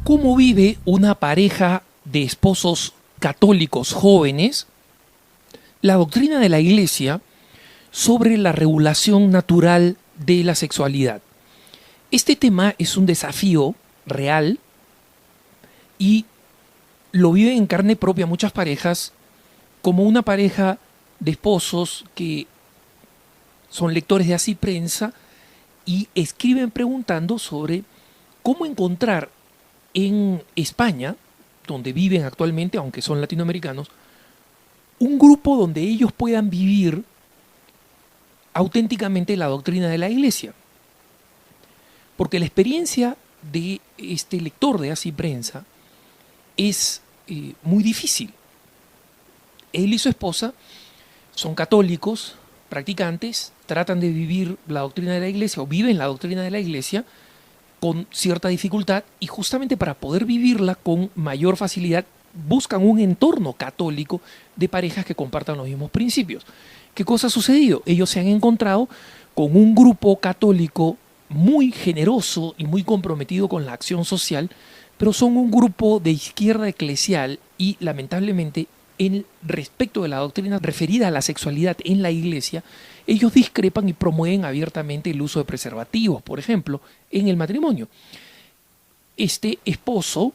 ¿Cómo vive una pareja de esposos católicos jóvenes la doctrina de la Iglesia sobre la regulación natural de la sexualidad? Este tema es un desafío real y lo viven en carne propia muchas parejas, como una pareja de esposos que son lectores de Así Prensa y escriben preguntando sobre cómo encontrar en España, donde viven actualmente, aunque son latinoamericanos, un grupo donde ellos puedan vivir auténticamente la doctrina de la Iglesia. Porque la experiencia de este lector de Así Prensa es muy difícil. Él y su esposa son católicos, practicantes, tratan de vivir la doctrina de la Iglesia o viven la doctrina de la Iglesia con cierta dificultad, y justamente para poder vivirla con mayor facilidad buscan un entorno católico de parejas que compartan los mismos principios. ¿Qué cosa ha sucedido? Ellos se han encontrado con un grupo católico muy generoso y muy comprometido con la acción social, pero son un grupo de izquierda eclesial y lamentablemente en respecto de la doctrina referida a la sexualidad en la Iglesia, ellos discrepan y promueven abiertamente el uso de preservativos, por ejemplo, en el matrimonio. Este esposo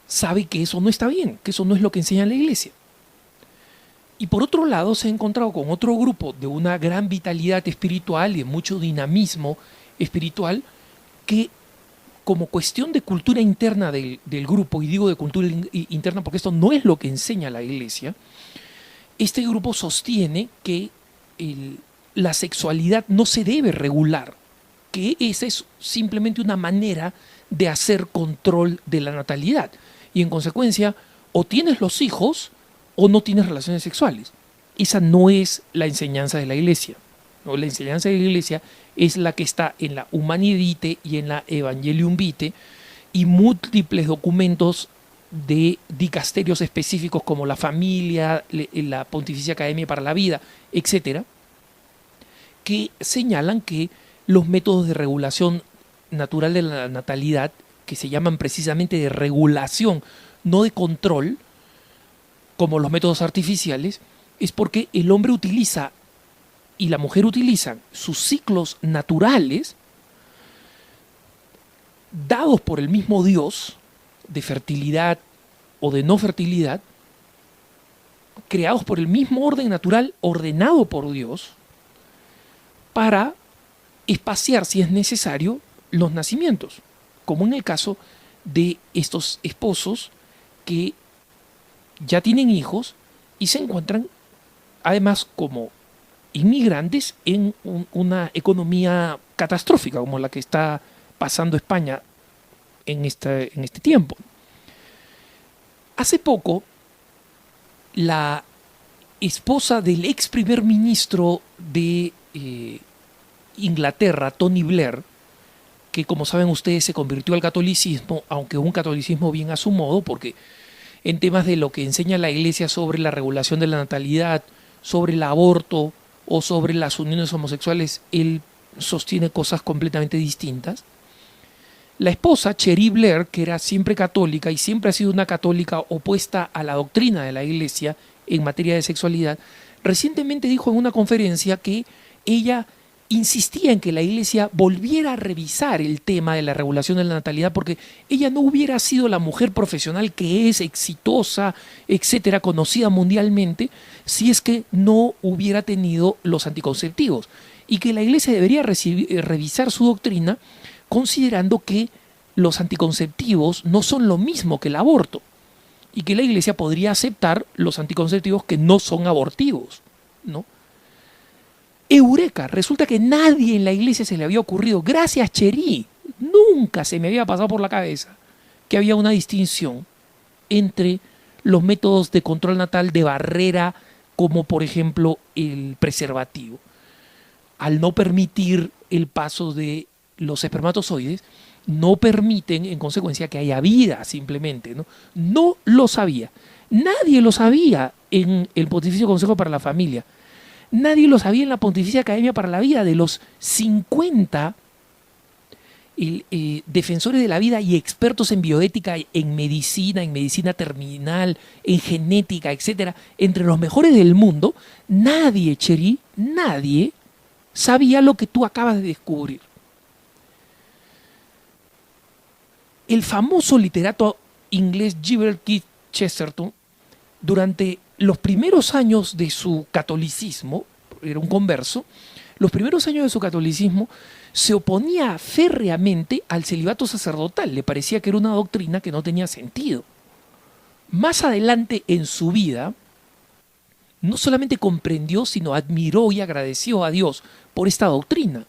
sabe que eso no está bien, que eso no es lo que enseña la Iglesia. Y por otro lado se ha encontrado con otro grupo de una gran vitalidad espiritual y de mucho dinamismo espiritual que, como cuestión de cultura interna del grupo, y digo de cultura interna porque esto no es lo que enseña la Iglesia, este grupo sostiene que la sexualidad no se debe regular, que esa es simplemente una manera de hacer control de la natalidad. Y en consecuencia, o tienes los hijos o no tienes relaciones sexuales. Esa no es la enseñanza de la Iglesia, ¿no? La enseñanza de la Iglesia es la que está en la Humanae Vitae y en la Evangelium Vitae, y múltiples documentos de dicasterios específicos como la familia, la Pontificia Academia para la Vida, etcétera, que señalan que los métodos de regulación natural de la natalidad, que se llaman precisamente de regulación, no de control, como los métodos artificiales, es porque el hombre utiliza y la mujer utilizan sus ciclos naturales dados por el mismo Dios, de fertilidad o de no fertilidad, creados por el mismo orden natural ordenado por Dios, para espaciar, si es necesario, los nacimientos, como en el caso de estos esposos que ya tienen hijos y se encuentran además como inmigrantes en una economía catastrófica como la que está pasando España en este tiempo. Hace poco, la esposa del ex primer ministro de Inglaterra, Tony Blair, que como saben ustedes se convirtió al catolicismo, aunque un catolicismo bien a su modo, porque en temas de lo que enseña la Iglesia sobre la regulación de la natalidad, sobre el aborto o sobre las uniones homosexuales, él sostiene cosas completamente distintas. La esposa, Cherie Blair, que era siempre católica y siempre ha sido una católica opuesta a la doctrina de la Iglesia en materia de sexualidad, recientemente dijo en una conferencia que ella insistía en que la Iglesia volviera a revisar el tema de la regulación de la natalidad, porque ella no hubiera sido la mujer profesional que es, exitosa, etcétera, conocida mundialmente, si es que no hubiera tenido los anticonceptivos, y que la Iglesia debería revisar su doctrina considerando que los anticonceptivos no son lo mismo que el aborto, y que la Iglesia podría aceptar los anticonceptivos que no son abortivos, ¿no? Eureka, resulta que nadie en la Iglesia se le había ocurrido, gracias Cherie, nunca se me había pasado por la cabeza que había una distinción entre los métodos de control natal de barrera, como por ejemplo el preservativo. Al no permitir el paso de los espermatozoides, no permiten en consecuencia que haya vida simplemente, ¿no? No lo sabía, nadie lo sabía en el Pontificio Consejo para la Familia. Nadie lo sabía en la Pontificia Academia para la Vida. De los 50 defensores de la vida y expertos en bioética, en medicina terminal, en genética, etcétera, entre los mejores del mundo, nadie, Cherie, nadie sabía lo que tú acabas de descubrir. El famoso literato inglés Gilbert Keith Chesterton, durante los primeros años de su catolicismo, era un converso, los primeros años de su catolicismo se oponía férreamente al celibato sacerdotal. Le parecía que era una doctrina que no tenía sentido. Más adelante en su vida, no solamente comprendió, sino admiró y agradeció a Dios por esta doctrina.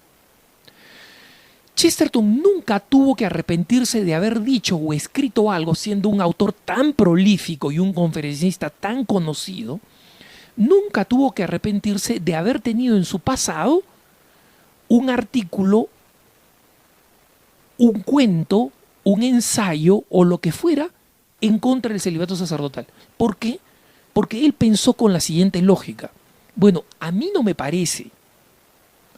Chesterton nunca tuvo que arrepentirse de haber dicho o escrito algo, siendo un autor tan prolífico y un conferencista tan conocido. Nunca tuvo que arrepentirse de haber tenido en su pasado un artículo, un cuento, un ensayo o lo que fuera en contra del celibato sacerdotal. ¿Por qué? Porque él pensó con la siguiente lógica. Bueno, a mí no me parece,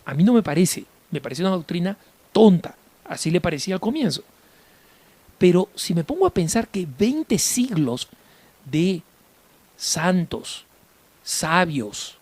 me parece una doctrina tonta, así le parecía al comienzo. Pero si me pongo a pensar que 20 siglos de santos, sabios,